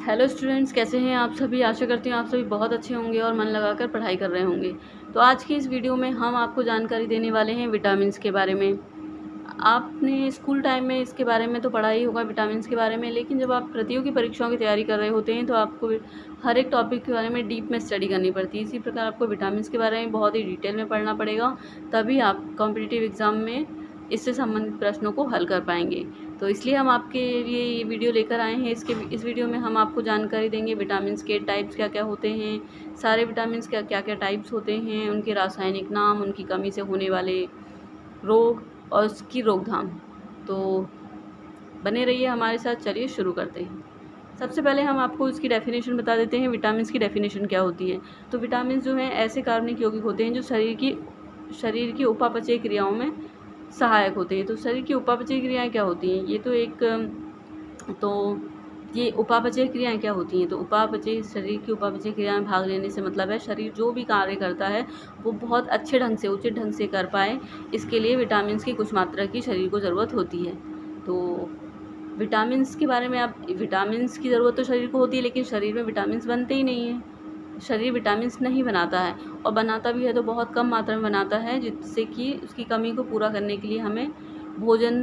Hello students, कैसे हैं आप सभी। आशा करती हूँ आप सभी बहुत अच्छे होंगे और मन लगाकर पढ़ाई कर रहे होंगे। तो आज की इस वीडियो में हम आपको जानकारी देने वाले हैं विटामिन्स के बारे में। आपने स्कूल टाइम में इसके बारे में तो पढ़ा ही होगा विटामिन्स के बारे में, लेकिन जब आप प्रतियोगी परीक्षाओं की तैयारी कर रहे होते हैं तो आपको हर एक टॉपिक के बारे में डीप में स्टडी करनी पड़ती है। इसी प्रकार आपको विटामिन्स के बारे में बहुत ही डिटेल में पढ़ना पड़ेगा, तभी आप कॉम्पिटिटिव एग्ज़ाम में इससे संबंधित प्रश्नों को हल कर पाएंगे। तो इसलिए हम आपके लिए ये वीडियो लेकर आए हैं। इस वीडियो में हम आपको जानकारी देंगे विटामिन्स के टाइप्स क्या क्या होते हैं, सारे विटामिन्स क्या क्या टाइप्स होते हैं, उनके रासायनिक नाम, उनकी कमी से होने वाले रोग और उसकी रोकथाम। तो बने रहिए हमारे साथ। चलिए शुरू करते हैं। सबसे पहले हम आपको इसकी डेफिनेशन बता देते हैं। विटामिन्स की डेफिनेशन क्या होती है। तो विटामिन्स जो हैं ऐसे कार्बनिक यौगिक होते हैं जो शरीर की उपापचय क्रियाओं में सहायक होते हैं। तो शरीर की उपापचय क्रियाएं क्या होती हैं, ये उपापचय क्रियाएं क्या होती हैं। तो शरीर की उपापचय क्रिया में भाग लेने से मतलब है शरीर जो भी कार्य करता है वो बहुत अच्छे ढंग से, उचित ढंग से कर पाए। इसके लिए विटामिन्स की कुछ मात्रा की शरीर को ज़रूरत होती है। तो विटामिन्स के बारे में विटामिन्स की ज़रूरत तो शरीर को होती है, लेकिन शरीर में विटामिन्स बनते ही नहीं हैं। शरीर विटामिन्स नहीं बनाता है, और बनाता भी है तो बहुत कम मात्रा में बनाता है, जिससे कि उसकी कमी को पूरा करने के लिए हमें भोजन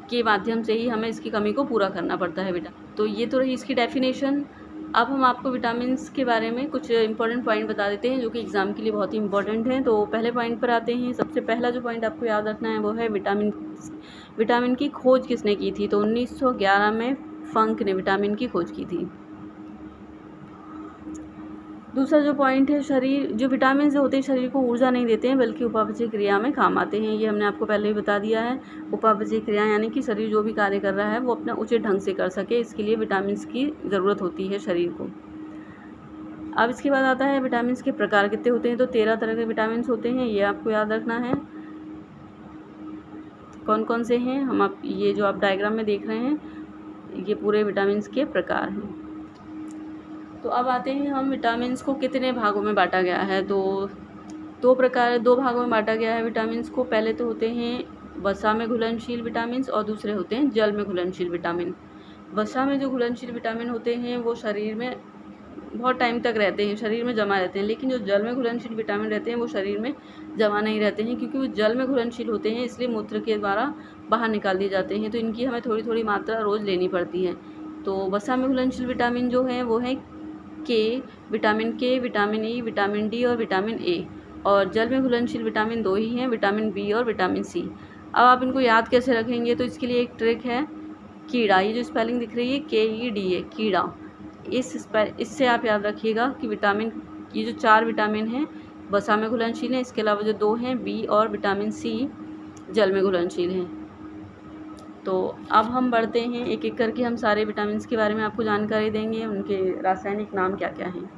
के माध्यम से ही हमें इसकी कमी को पूरा करना पड़ता है तो ये तो रही इसकी डेफिनेशन। अब हम आपको विटामिन्स के बारे में कुछ इंपॉर्टेंट पॉइंट बता देते हैं जो कि एग्ज़ाम के लिए बहुत ही इंपॉर्टेंट हैं। तो पहले पॉइंट पर आते हैं। सबसे पहला जो पॉइंट आपको याद रखना है वो है विटामिन की खोज किसने की थी। तो 1911 में फंक ने विटामिन की खोज की थी। दूसरा जो पॉइंट है, जो विटामिन जो होते हैं शरीर को ऊर्जा नहीं देते हैं बल्कि उपापचय क्रिया में काम आते हैं। ये हमने आपको पहले ही बता दिया है। उपापचय क्रिया यानी कि शरीर जो भी कार्य कर रहा है वो अपना उचित ढंग से कर सके, इसके लिए विटामिन की ज़रूरत होती है शरीर को। अब इसके बाद आता है विटामिन के प्रकार कितने होते हैं। तो 13 तरह के विटामिन होते हैं, ये आपको याद रखना है। कौन कौन से हैं ये जो आप डायग्राम में देख रहे हैं ये पूरे विटामिन के प्रकार हैं। तो अब आते हैं हम विटामिन्स को कितने भागों में बांटा गया है। तो दो भागों में बांटा गया है विटामिन्स को। पहले तो होते हैं वसा में घुलनशील विटामिन्स और दूसरे होते हैं जल में घुलनशील विटामिन। वसा में जो घुलनशील विटामिन होते हैं वो शरीर में बहुत टाइम तक रहते हैं, शरीर में जमा रहते हैं, लेकिन जो जल में घुलनशील विटामिन रहते हैं वो शरीर में जमा नहीं रहते हैं, क्योंकि वो जल में घुलनशील होते हैं, इसलिए मूत्र के द्वारा बाहर निकाल दिए जाते हैं। तो इनकी हमें थोड़ी थोड़ी मात्रा रोज़ लेनी पड़ती है। तो वसा में घुलनशील विटामिन जो हैं वो हैं विटामिन के, विटामिन ई, विटामिन डी और विटामिन ए। और जल में घुलनशील विटामिन 2 ही हैं, विटामिन बी और विटामिन सी। अब आप इनको याद कैसे रखेंगे, तो इसके लिए एक ट्रिक है, कीड़ा। ये जो स्पेलिंग दिख रही है KEDA, कीड़ा। इससे आप याद रखिएगा कि ये जो 4 विटामिन हैं वसा में घुलनशील हैं, इसके अलावा जो 2 हैं बी और विटामिन सी जल में घुलनशील हैं। तो अब हम बढ़ते हैं, एक एक करके हम सारे विटामिन्स के बारे में आपको जानकारी देंगे, उनके रासायनिक नाम क्या क्या हैं।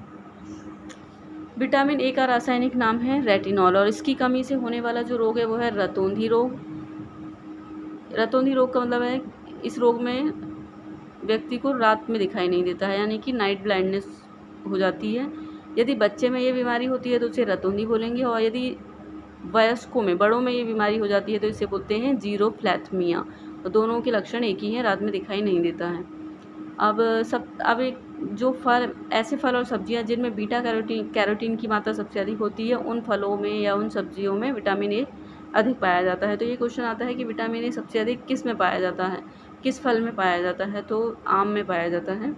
विटामिन ए का रासायनिक नाम है रेटिनॉल, और इसकी कमी से होने वाला जो रोग है वो है रतौंधी रोग। रतौंधी रोग का मतलब है इस रोग में व्यक्ति को रात में दिखाई नहीं देता है, यानी कि नाइट ब्लाइंडनेस हो जाती है। यदि बच्चे में ये बीमारी होती है तो उसे रतौंधी बोलेंगे, और यदि वयस्कों में, बड़ों में ये बीमारी हो जाती है तो इसे बोलते हैं जीरोफ्लैथमिया। तो दोनों के लक्षण एक ही हैं, रात में दिखाई नहीं देता है। अब एक जो ऐसे फल और सब्जियां जिनमें बीटा कैरोटीन की मात्रा सबसे अधिक होती है, उन फलों में या उन सब्जियों में विटामिन ए अधिक पाया जाता है। तो ये क्वेश्चन आता है कि विटामिन ए सबसे अधिक किस में पाया जाता है, किस फल में पाया जाता है। तो आम में पाया जाता है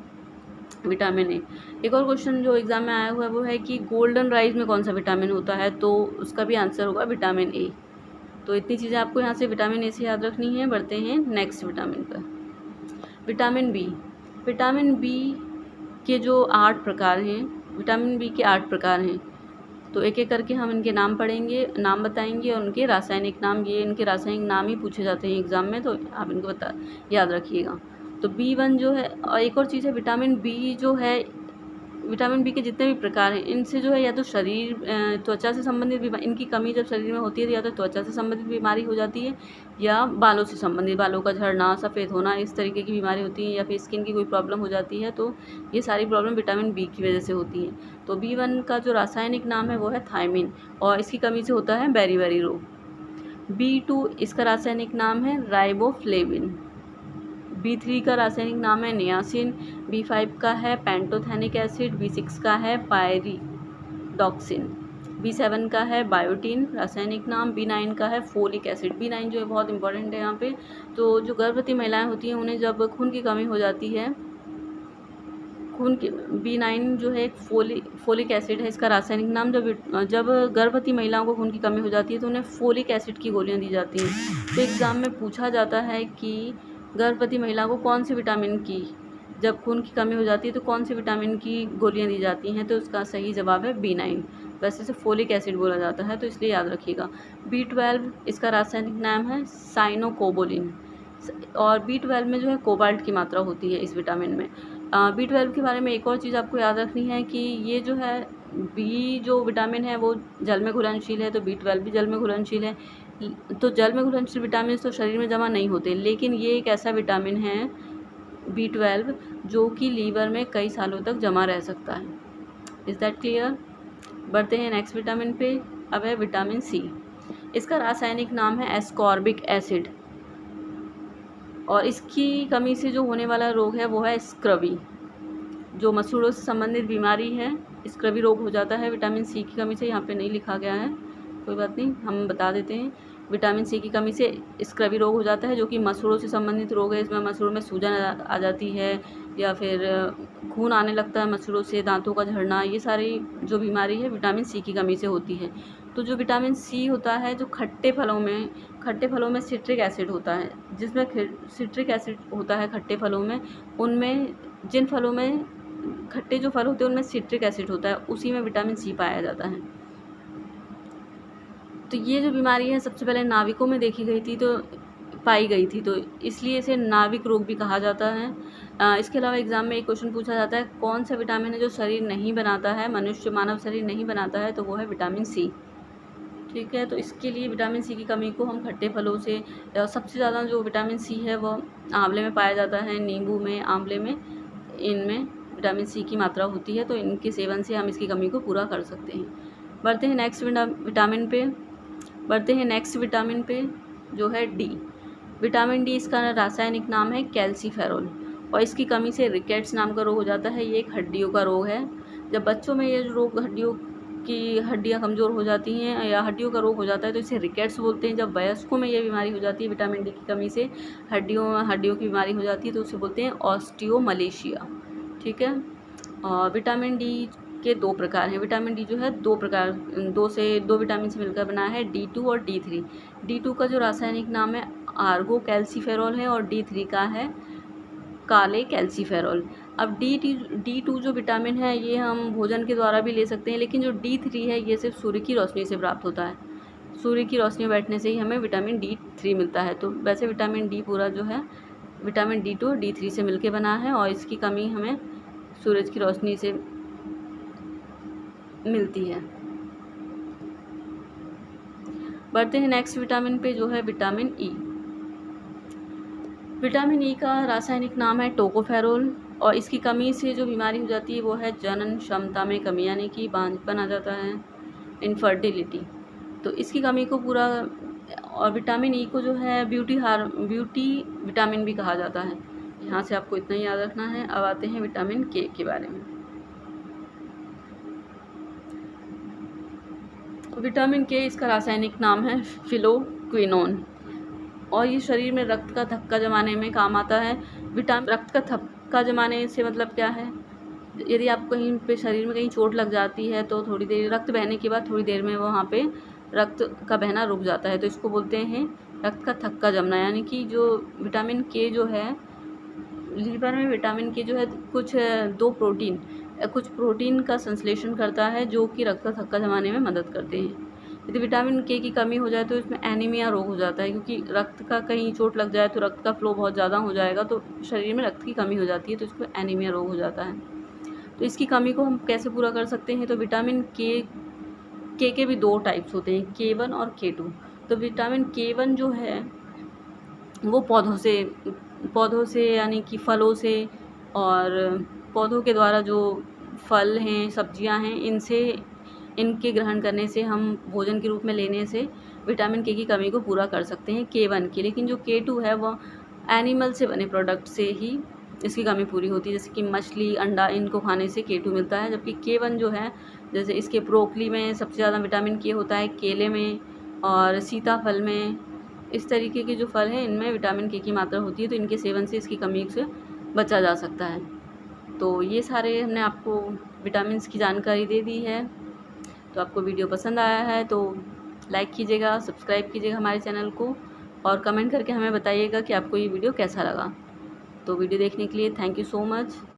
विटामिन ए। एक और क्वेश्चन जो एग्ज़ाम में आया हुआ है वो है कि गोल्डन राइस में कौन सा विटामिन होता है, तो उसका भी आंसर होगा विटामिन ए। तो इतनी चीज़ें आपको यहाँ से विटामिन ए से याद रखनी है। बढ़ते हैं नेक्स्ट विटामिन पर। विटामिन बी के जो 8 प्रकार हैं, विटामिन बी के 8 प्रकार हैं। तो एक एक करके हम इनके नाम नाम बताएंगे, और उनके रासायनिक नाम, ये इनके रासायनिक नाम ही पूछे जाते हैं एग्ज़ाम में, तो आप इनको याद रखिएगा। तो B1 जो है, और एक और चीज़ है विटामिन बी जो है, विटामिन बी के जितने भी प्रकार हैं इनसे जो है या तो त्वचा से संबंधित इनकी कमी जब शरीर में होती है तो या तो त्वचा से संबंधित बीमारी हो जाती है, या बालों से संबंधित, बालों का झड़ना, सफ़ेद होना, इस तरीके की बीमारी होती है, या फिर स्किन की कोई प्रॉब्लम हो जाती है। तो ये सारी प्रॉब्लम विटामिन बी की वजह से होती है। तो B1 का जो रासायनिक नाम है वो है थायमिन, और इसकी कमी से होता है बेरी रोग। B2 इसका रासायनिक नाम है राइबोफ्लेविन। B3 का रासायनिक नाम है नियासिन, B5 का है पेंटोथेनिक एसिड, B6 का है पायरिडॉक्सिन, B7 का है बायोटीन रासायनिक नाम, B9 का है फोलिक एसिड। B9 जो है बहुत इंपॉर्टेंट है यहाँ पे। तो जो गर्भवती महिलाएं होती हैं उन्हें जब खून की कमी हो जाती है, खून की B9 जो है एक फोलिक एसिड है इसका रासायनिक नाम। जब गर्भवती महिलाओं को खून की कमी हो जाती है तो उन्हें फोलिक एसिड की गोलियां दी जाती हैं। तो एग्ज़ाम में पूछा जाता है कि गर्भवती महिला को कौन सी विटामिन की, जब खून की कमी हो जाती है तो कौन सी विटामिन की गोलियां दी जाती हैं, तो उसका सही जवाब है B9। वैसे इसे फोलिक एसिड बोला जाता है, तो इसलिए याद रखिएगा। B12 इसका रासायनिक नाम है साइनोकोबोलिन, और B12 में जो है कोबाल्ट की मात्रा होती है इस विटामिन में। B12 के बारे में एक और चीज़ आपको याद रखनी है कि ये जो है बी जो विटामिन है वो जल में घुलनशील है, तो B12 भी जल में घुलनशील है। तो जल में घुलनशील विटामिन तो शरीर में जमा नहीं होते, लेकिन ये एक ऐसा विटामिन है B12 जो कि लीवर में कई सालों तक जमा रह सकता है। Is that clear? बढ़ते हैं नेक्स्ट विटामिन पे। अब है विटामिन C। इसका रासायनिक नाम है एस्कॉर्बिक एसिड, और इसकी कमी से जो होने वाला रोग है वो है स्क्रबी, जो मसूड़ों से संबंधित बीमारी है, स्क्रबी रोग हो जाता है विटामिन C की कमी से। यहाँ पे नहीं लिखा गया है, कोई बात नहीं, हम बता देते हैं। विटामिन C की कमी से स्क्रबी रोग हो जाता है, जो कि मसूड़ों से संबंधित रोग है। इसमें मसूड़ों में सूजन आ जाती है, या फिर खून आने लगता है मसूड़ों से, दांतों का झड़ना, ये सारी जो बीमारी है विटामिन C की कमी से होती है। तो जो विटामिन C होता है, जो खट्टे फलों में सिट्रिक एसिड होता है, जिसमें सिट्रिक एसिड होता है खट्टे फलों में, उनमें जिन फलों में खट्टे जो फल होते हैं उनमें सिट्रिक एसिड होता है, उसी में विटामिन C पाया जाता है। तो ये जो बीमारी है सबसे पहले नाविकों में पाई गई थी, तो इसलिए इसे नाविक रोग भी कहा जाता है। इसके अलावा एग्ज़ाम में एक क्वेश्चन पूछा जाता है, कौन सा विटामिन है जो शरीर नहीं बनाता है, मानव शरीर नहीं बनाता है, तो वो है विटामिन C। ठीक है, तो इसके लिए विटामिन C की कमी को हम खट्टे फलों से, सबसे ज़्यादा जो विटामिन C है वो आंवले में पाया जाता है, नींबू में, आंवले में, इनमें विटामिन C की मात्रा होती है, तो इनके सेवन से हम इसकी कमी को पूरा कर सकते हैं। बढ़ते हैं नेक्स्ट विटामिन पे, जो है D। विटामिन D इसका रासायनिक नाम है कैल्सीफेरॉल, और इसकी कमी से रिकेट्स नाम का रोग हो जाता है। ये एक हड्डियों का रोग है। जब बच्चों में ये रोग हड्डियाँ कमज़ोर हो जाती हैं या हड्डियों का रोग हो जाता है तो इसे रिकेट्स बोलते हैं। जब वयस्कों में ये बीमारी हो जाती है विटामिन D की कमी से हड्डियों की बीमारी हो जाती है तो उसे बोलते हैं ऑस्टियोमलेशिया। ठीक है, और विटामिन D के 2 प्रकार हैं। विटामिन D जो है दो विटामिन से मिलकर बना है, D2 और D3। D2 का जो रासायनिक नाम है आर्गो कैल्सीफेरॉल है, और D3 का है काले कैल्सीफेरॉल। अब D2 जो विटामिन है ये हम भोजन के द्वारा भी ले सकते हैं, लेकिन जो D3 है ये सिर्फ सूर्य की रोशनी से प्राप्त होता है। सूर्य की रोशनी में बैठने से ही हमें विटामिन D3 मिलता है। तो वैसे विटामिन D पूरा जो है विटामिन D2 और D3 से मिलके बना है, और इसकी कमी हमें सूरज की रोशनी से मिलती है। बढ़ते हैं नेक्स्ट विटामिन पे, जो है विटामिन E। विटामिन E का रासायनिक नाम है टोकोफेरोल, और इसकी कमी से जो बीमारी हो जाती है वो है जनन क्षमता में कमी, यानी कि बांझपन आ जाता है, इनफर्टिलिटी। तो इसकी कमी को पूरा, और विटामिन E को जो है ब्यूटी विटामिन भी कहा जाता है। यहाँ से आपको इतना ही याद रखना है। अब आते हैं विटामिन K के बारे में। विटामिन K इसका रासायनिक नाम है फिलोक्विनोन, और ये शरीर में रक्त का थक्का जमाने में काम आता है। रक्त का थक्का जमाने से मतलब क्या है, यदि आप कहीं पे शरीर में कहीं चोट लग जाती है तो थोड़ी देर रक्त बहने के बाद थोड़ी देर में वहाँ पे रक्त का बहना रुक जाता है, तो इसको बोलते हैं रक्त का थक्का जमना। यानी कि जो विटामिन K जो है, लीवर में विटामिन K जो है कुछ प्रोटीन का संश्लेषण करता है जो कि रक्त का थक्का जमाने में मदद करते हैं। यदि विटामिन K की कमी हो जाए तो इसमें एनीमिया रोग हो जाता है, क्योंकि रक्त का कहीं चोट लग जाए तो रक्त का फ्लो बहुत ज़्यादा हो जाएगा, तो शरीर में रक्त की कमी हो जाती है, तो इसको एनीमिया रोग हो जाता है। तो इसकी कमी को हम कैसे पूरा कर सकते हैं, तो विटामिन K के भी 2 टाइप्स होते हैं, K1 और K2। तो विटामिन K1 जो है वो पौधों से यानी कि फलों से, और पौधों के द्वारा जो फल हैं, सब्जियां हैं, इनके ग्रहण करने से, हम भोजन के रूप में लेने से विटामिन K की कमी को पूरा कर सकते हैं K1 की। लेकिन जो K2 है वह एनिमल से बने प्रोडक्ट से ही इसकी कमी पूरी होती है, जैसे कि मछली, अंडा, इनको खाने से K2 मिलता है। जबकि K1 जो है, जैसे इसके ब्रोकली में सबसे ज़्यादा विटामिन K होता है, केले में और सीताफल में। इस तरीके के जो फल हैं इनमें विटामिन K की मात्रा होती है, तो इनके सेवन से इसकी कमी से बचा जा सकता है। तो ये सारे हमने आपको विटामिन्स की जानकारी दे दी है। तो आपको वीडियो पसंद आया है तो लाइक कीजिएगा, सब्सक्राइब कीजिएगा हमारे चैनल को और कमेंट करके हमें बताइएगा कि आपको ये वीडियो कैसा लगा। तो वीडियो देखने के लिए थैंक यू सो मच।